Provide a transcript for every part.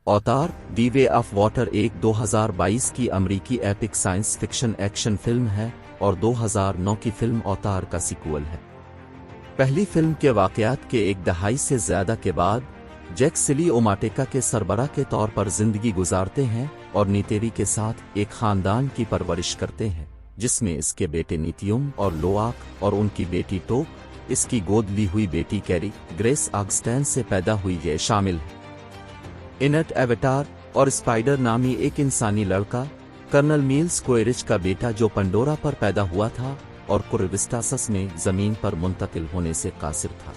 अवतार the way of water एक 2022 की अमरीकी epic science fiction action film है और 2009 की फिल्म अवतार का सीक्वल है। पहली फिल्म के वाकयात के एक दहाई से ज्यादा के बाद जैक सिली ओमाटेका के सरबराह के तौर पर जिंदगी गुजारते हैं और नीतेरी के साथ एक खानदान की परवरिश करते हैं जिसमें इसके बेटे नीतियुम और लोआक और उनकी बेटी टोक, इसकी गोद ली हुई बेटी कैरी ग्रेस ऑगस्टैन से पैदा हुई ये शामिल है। इनेट एवेटार और स्पाइडर नामी एक इंसानी लड़का कर्नल मील्स कोएरिच का बेटा जो पंडोरा पर पैदा हुआ था और कुर्विस्टासस में जमीन पर मुंतकिल होने से कासिर था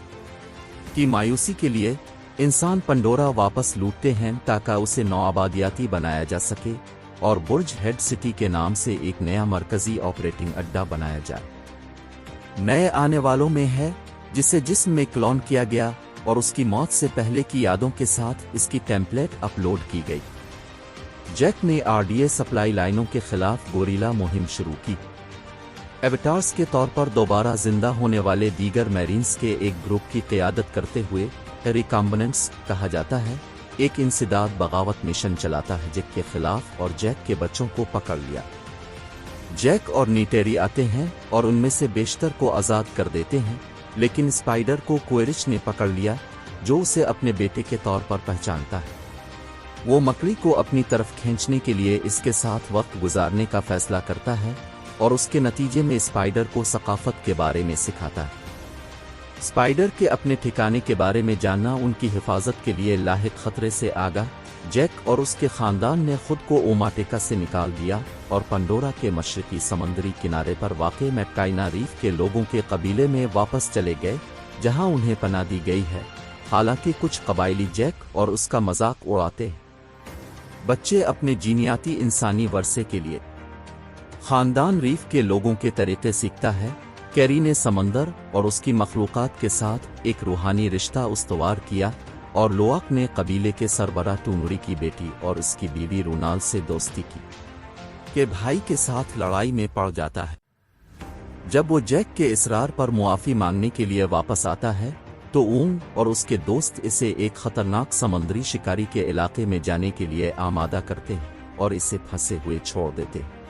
की मायूसी के लिए इंसान पंडोरा वापस लूटते हैं ताकि उसे नौआबादियाती बनाया जा सके और बुर्ज हेड सिटी के नाम से एक नया मरकजी ऑपरेटिंग अड्डा बनाया जाए। नए आने वालों में है जिसे जिस्म में क्लोन किया गया और उसकी मौत से पहले की यादों के साथ इसकी टेम्पलेट अपलोड की गई। जैक ने आरडीए सप्लाई लाइनों के खिलाफ गोरिल्ला मुहिम शुरू की। एवेटार्स के तौर पर दोबारा जिंदा होने वाले दीगर मैरीन्स के एक ग्रुप की क़यादत करते हुए रिकॉम्बिनेंट्स कहा जाता है एक इंसदाद बगावत मिशन चलाता है जैक के खिलाफ और जैक के बच्चों को पकड़ लिया। जैक और नीटेरी आते हैं और उनमें से बेशतर को आज़ाद कर देते हैं, लेकिन स्पाइडर को कोएरिच ने पकड़ लिया जो उसे अपने बेटे के तौर पर पहचानता है। वो मकड़ी को अपनी तरफ खींचने के लिए इसके साथ वक्त गुजारने का फैसला करता है और उसके नतीजे में स्पाइडर को सकाफत के बारे में सिखाता है। स्पाइडर के अपने ठिकाने के बारे में जानना उनकी हिफाजत के लिए लाहिक खतरे से आगाह जैक और उसके खानदान ने खुद को ओमाटेका से निकाल दिया और पंडोरा के मशरकी समुद्री किनारे पर वाक़े मैटकाइना रीफ के लोगों के कबीले में वापस चले गए जहां उन्हें पनाह दी गई है। हालांकि कुछ कबायली जैक और उसका मजाक उड़ाते हैं। बच्चे अपने जीनियाती इंसानी वर्से के लिए खानदान रीफ के लोगों के तरीके सीखता है। कैरी ने समंदर और उसकी मखलूक़ात के साथ एक रूहानी रिश्ता उस्तवार किया और लोआक ने कबीले के सरबराह टूनुरी की बेटी और उसकी बीवी रूनाल से दोस्ती की के भाई के साथ लड़ाई में पड़ जाता है। जब वो जैक के इसरार पर मुआफ़ी मांगने के लिए वापस आता है तो ऊंग और उसके दोस्त इसे एक खतरनाक समुद्री शिकारी के इलाके में जाने के लिए आमादा करते हैं और इसे फंसे हुए छोड़ देते हैं।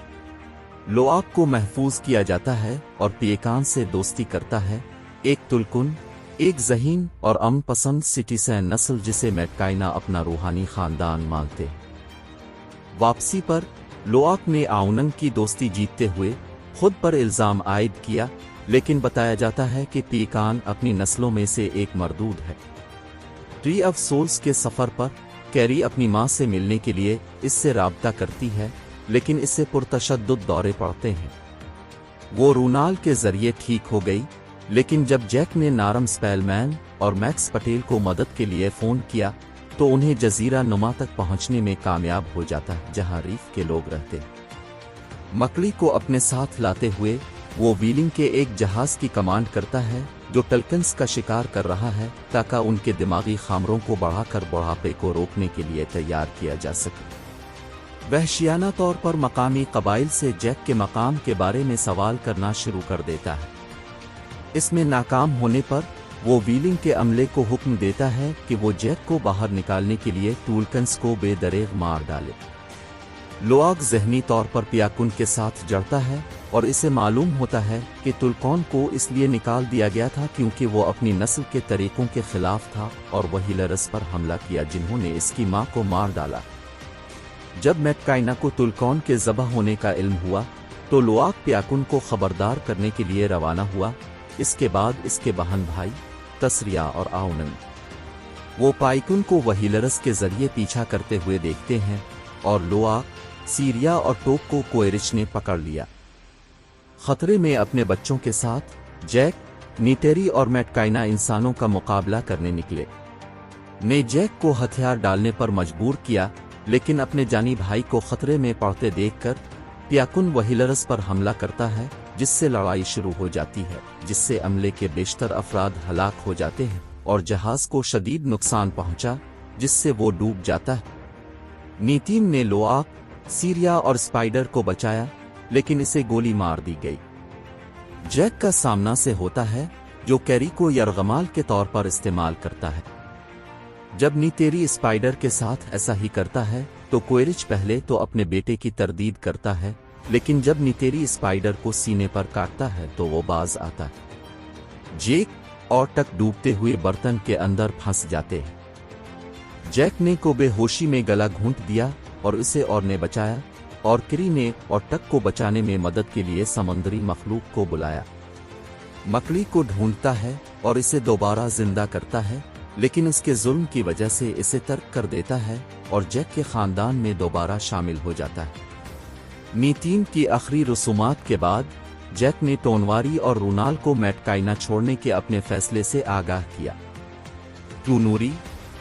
लोआक को महफूज किया जाता है और पिएकान से दोस्ती करता है, एक तुलकुन, एक ज़हीन और अमन पसंद सिटीज़न नस्ल जिसे मैटकाइना अपना रूहानी खानदान मानते हैं। वापसी पर लोआक ने आउनंग की दोस्ती जीतते हुए खुद पर इल्ज़ाम आयद किया, लेकिन बताया जाता है कि पिएकान अपनी नस्लों में से एक मरदूद है। ट्री ऑफ सोल्स के सफ़र पर कैरी अपनी माँ से मिलने के लिए इससे राब्ता करती है, लेकिन इससे पुरतशद्दुद दौरे पड़ते हैं। वो रूनाल के जरिए ठीक हो गई, लेकिन जब जैक ने नारम स्पेलमैन और मैक्स पटेल को मदद के लिए फ़ोन किया तो उन्हें जजीरा नुमा तक पहुंचने में कामयाब हो जाता है जहां रीफ के लोग रहते हैं। मकड़ी को अपने साथ लाते हुए वो व्हीलिंग के एक जहाज की कमांड करता है जो टल्कन्स का शिकार कर रहा है ताकि उनके दिमागी खामरों को बढ़ाकर बुढ़ापे को रोकने के लिए तैयार किया जा सके। वहशियाना तौर पर मकामी कबाइल से जैक के मकाम के बारे में सवाल करना शुरू कर देता है। इसमें नाकाम होने पर वो व्हीलिंग के अमले को हुक्म देता है कि वो जैक को बाहर निकालने के लिए टूलकन्स को बेदरेग मार डाले। लोआक ज़हनी तौर पर पियाकुन के साथ जड़ता है और इसे मालूम होता है कि तुलकॉन को इसलिए निकाल दिया गया था क्योंकि वो अपनी नस्ल के तरीकों के खिलाफ था और वही लरस पर हमला किया जिन्होंने इसकी मां को मार डाला। जब मैटकाइना को तुलकॉन के ज़बह होने का इल्म हुआ तो लोआक पियाकुन को खबरदार करने के लिए रवाना हुआ। इसके बाद इसके बहन भाई तसरिया और आउनन वो पाइकुन को वही लरस के जरिए पीछा करते हुए देखते हैं और लोआक, सीरिया और टोक को कोएरिच ने पकड़ लिया। खतरे में अपने बच्चों के साथ जैक, नीटेरी और मैटकाइना इंसानों का मुकाबला करने निकले। ने जैक को हथियार डालने पर मजबूर किया, लेकिन अपने जानी भाई को खतरे में पड़ते देखकर पियाकुन वहीलरस पर हमला करता है जिससे लड़ाई शुरू हो जाती है, जिससे अमले के बेशतर अफराद हलाक हो जाते हैं और जहाज को शदीद नुकसान पहुंचा जिससे वो डूब जाता है। नीतिन ने लोआक, सीरिया और स्पाइडर को बचाया, लेकिन इसे गोली मार दी गई। जैक का सामना से होता है जो कैरी को यरगमाल के तौर पर इस्तेमाल करता है। जब नीतेरी स्पाइडर के साथ ऐसा ही करता है तो कोएरिच पहले तो अपने बेटे की तरदीद करता है, लेकिन जब नीतेरी स्पाइडर को सीने पर काटता है तो वो बाज आता है। जैक और टक डूबते हुए बर्तन के अंदर फंस जाते हैं। जैक ने को बेहोशी में गला घूंट दिया और उसे और ने बचाया, और किरी ने और टक को बचाने में मदद के लिए समुद्री मखलूक को बुलाया। मकड़ी को ढूंढता है और इसे दोबारा जिंदा करता है, लेकिन उसके जुल्म की वजह से इसे तर्क कर देता है और जैक के खानदान में दोबारा शामिल हो जाता है। मीतीन की आखिरी रसूमात के बाद जैक ने टोनवारी और रूनाल को मैटकाइना छोड़ने के अपने फैसले से आगाह किया। टूनूरी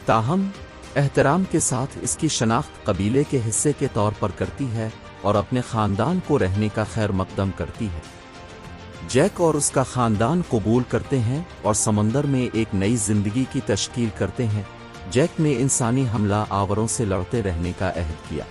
ताहम एहतराम के साथ इसकी शनाख्त कबीले के हिस्से के तौर पर करती है और अपने खानदान को रहने का खैर मकदम करती है। जैक और उसका खानदान कबूल करते हैं और समंदर में एक नई जिंदगी की तश्कील करते हैं। जैक ने इंसानी हमला आवरों से लड़ते रहने का अहद किया।